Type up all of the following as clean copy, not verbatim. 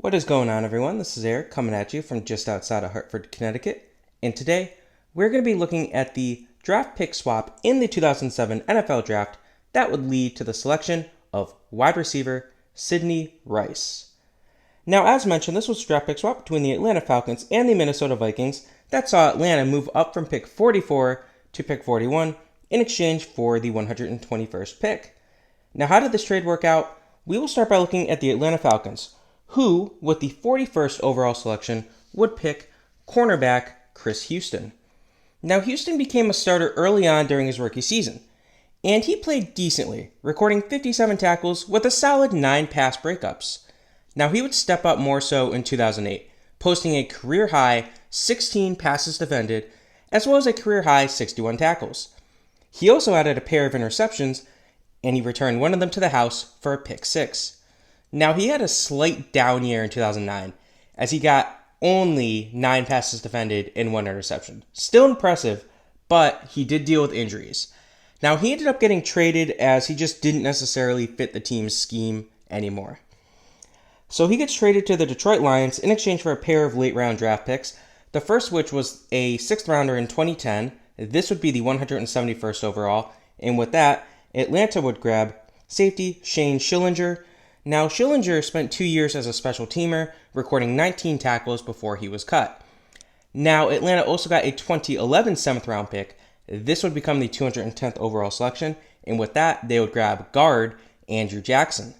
What is going on, everyone? This is Eric coming at you from just outside of Hartford, Connecticut. And today, we're going to be looking at the draft pick swap in the 2007 NFL Draft that would lead to the selection of wide receiver Sidney Rice. Now, as mentioned, this was a draft pick swap between the Atlanta Falcons and the Minnesota Vikings that saw Atlanta move up from pick 44 to pick 41 in exchange for the 121st pick. Now, how did this trade work out? We will start by looking at the Atlanta Falcons, who, with the 41st overall selection, would pick cornerback Chris Houston. Now, Houston became a starter early on during his rookie season, and he played decently, recording 57 tackles with a solid 9 pass breakups. Now, he would step up more so in 2008, posting a career-high 16 passes defended, as well as a career-high 61 tackles. He also added a pair of interceptions, and he returned one of them to the house for a pick 6. Now, he had a slight down year in 2009, as he got only 9 passes defended and 1 interception. Still impressive, but he did deal with injuries. Now, he ended up getting traded as he just didn't necessarily fit the team's scheme anymore. So he gets traded to the Detroit Lions in exchange for a pair of late-round draft picks, the first which was a 6th rounder in 2010. This would be the 171st overall, and with that, Atlanta would grab safety Shane Schillinger. Now, Schillinger spent 2 years as a special teamer, recording 19 tackles before he was cut. Now, Atlanta also got a 2011 7th round pick. This would become the 210th overall selection, and with that, they would grab guard Andrew Jackson.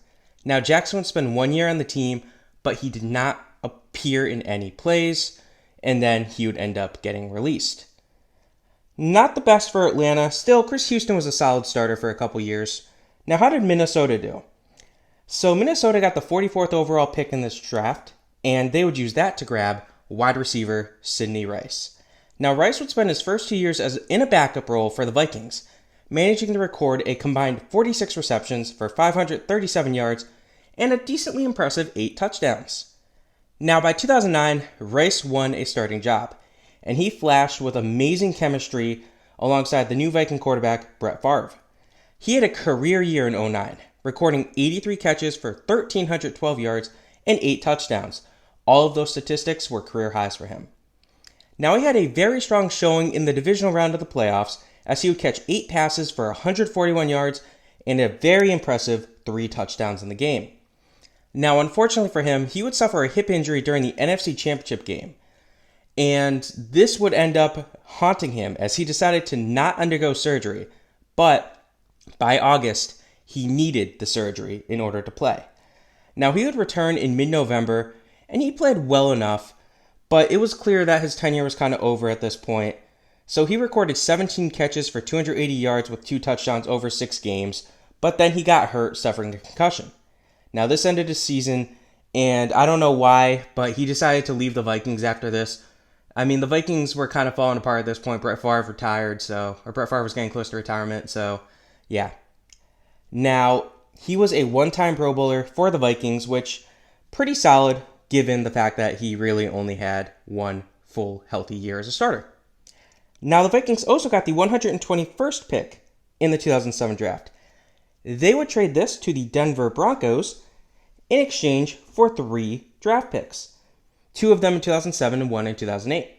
Now, Jackson would spend 1 year on the team, but he did not appear in any plays, and then he would end up getting released. Not the best for Atlanta. Still, Chris Houston was a solid starter for a couple years. Now, how did Minnesota do? So Minnesota got the 44th overall pick in this draft, and they would use that to grab wide receiver Sidney Rice. Now, Rice would spend his first 2 years in a backup role for the Vikings, managing to record a combined 46 receptions for 537 yards and a decently impressive 8 touchdowns. Now, by 2009, Rice won a starting job, and he flashed with amazing chemistry alongside the new Viking quarterback Brett Favre. He had a career year in 2009, recording 83 catches for 1,312 yards and 8 touchdowns. All of those statistics were career highs for him. Now, he had a very strong showing in the divisional round of the playoffs, as he would catch 8 passes for 141 yards and a very impressive 3 touchdowns in the game. Now, unfortunately for him, he would suffer a hip injury during the NFC Championship game, and this would end up haunting him as he decided to not undergo surgery, but by August, he needed the surgery in order to play. Now, he would return in mid-November, and he played well enough, but it was clear that his tenure was kind of over at this point. So he recorded 17 catches for 280 yards with 2 touchdowns over 6 games, but then he got hurt, suffering a concussion. Now, this ended his season, and I don't know why, but he decided to leave the Vikings after this. I mean, the Vikings were kind of falling apart at this point. Brett Favre was getting close to retirement, so yeah. Now, he was a one-time Pro Bowler for the Vikings, which pretty solid given the fact that he really only had 1 full healthy year as a starter. Now, the Vikings also got the 121st pick in the 2007 draft. They would trade this to the Denver Broncos in exchange for 3 draft picks, 2 of them in 2007 and 1 in 2008.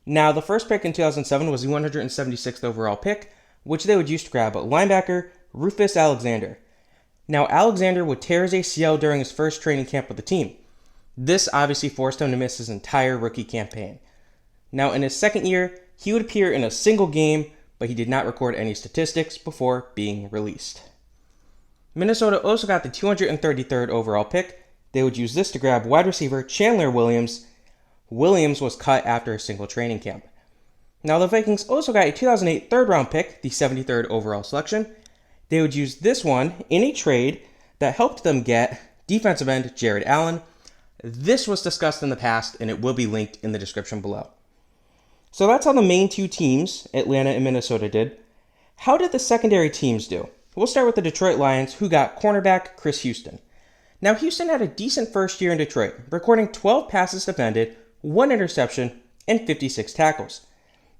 Now, the first pick in 2007 was the 176th overall pick, which they would use to grab a linebacker Rufus Alexander. Now, Alexander would tear his ACL during his first training camp with the team. This obviously forced him to miss his entire rookie campaign. Now, in his second year, he would appear in a single game, but he did not record any statistics before being released. Minnesota also got the 233rd overall pick. They would use this to grab wide receiver Chandler Williams. Williams was cut after a single training camp. Now, the Vikings also got a 2008 third-round pick, the 73rd overall selection. They would use this one in a trade that helped them get defensive end Jared Allen. This was discussed in the past, and it will be linked in the description below. So that's how the main 2 teams, Atlanta and Minnesota, did. How did the secondary teams do? We'll start with the Detroit Lions, who got cornerback Chris Houston. Now, Houston had a decent first year in Detroit, recording 12 passes defended, 1 interception, and 56 tackles.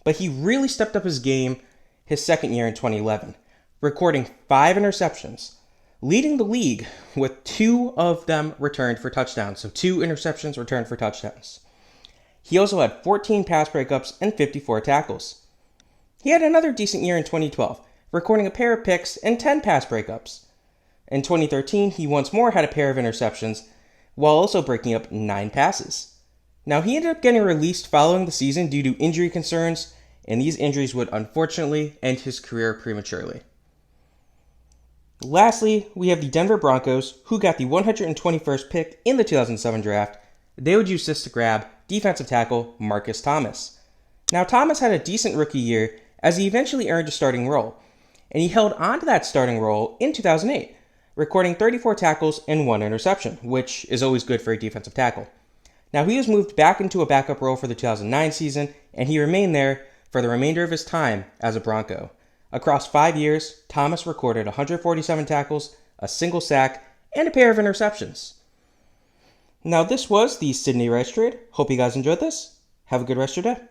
But he really stepped up his game his second year in 2011, recording 5 interceptions, leading the league with 2 of them returned for touchdowns. So 2 interceptions returned for touchdowns. He also had 14 pass breakups and 54 tackles. He had another decent year in 2012, recording a pair of picks and 10 pass breakups. In 2013, he once more had a pair of interceptions, while also breaking up 9 passes. Now, he ended up getting released following the season due to injury concerns, and these injuries would unfortunately end his career prematurely. Lastly, we have the Denver Broncos, who got the 121st pick in the 2007 draft. They would use this to grab defensive tackle Marcus Thomas. Now, Thomas had a decent rookie year as he eventually earned a starting role, and he held on to that starting role in 2008, recording 34 tackles and 1 interception, which is always good for a defensive tackle. Now, he was moved back into a backup role for the 2009 season, and he remained there for the remainder of his time as a Bronco. Across 5 years, Thomas recorded 147 tackles, a single sack, and a pair of interceptions. Now, this was the Sidney Rice trade. Hope you guys enjoyed this. Have a good rest of your day.